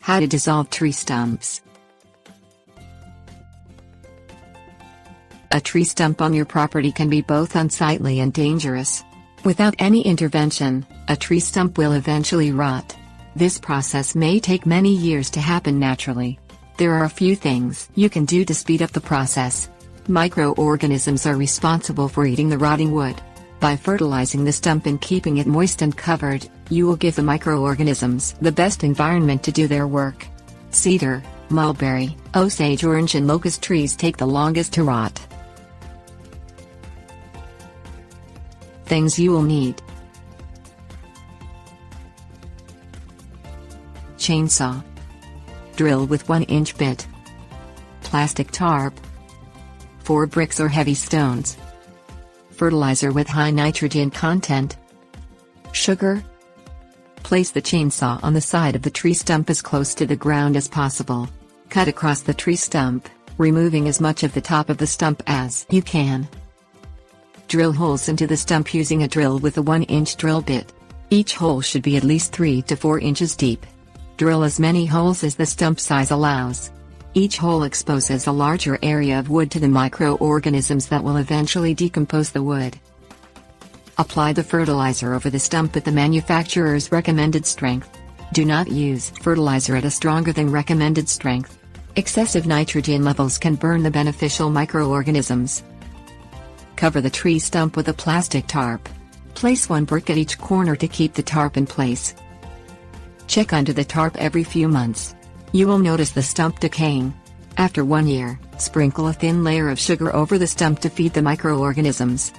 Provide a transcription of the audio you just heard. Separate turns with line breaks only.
How to dissolve tree stumps. A tree stump on your property can be both unsightly and dangerous. Without any intervention, a tree stump will eventually rot. This process may take many years to happen naturally. There are a few things you can do to speed up the process. Microorganisms are responsible for eating the rotting wood. By fertilizing the stump and keeping it moist and covered, you will give the microorganisms the best environment to do their work. Cedar, mulberry, osage orange and locust trees take the longest to rot. Things you will need: chainsaw, drill with 1-inch bit, plastic tarp, 4 bricks or heavy stones, fertilizer with high nitrogen content, sugar. Place the chainsaw on the side of the tree stump as close to the ground as possible. Cut across the tree stump, removing as much of the top of the stump as you can. Drill holes into the stump using a drill with a 1-inch drill bit. Each hole should be at least 3 to 4 inches deep. Drill as many holes as the stump size allows. Each hole exposes a larger area of wood to the microorganisms that will eventually decompose the wood. Apply the fertilizer over the stump at the manufacturer's recommended strength. Do not use fertilizer at a stronger than recommended strength. Excessive nitrogen levels can burn the beneficial microorganisms. Cover the tree stump with a plastic tarp. Place 1 brick at each corner to keep the tarp in place. Check under the tarp every few months. You will notice the stump decaying. After 1 year, sprinkle a thin layer of sugar over the stump to feed the microorganisms.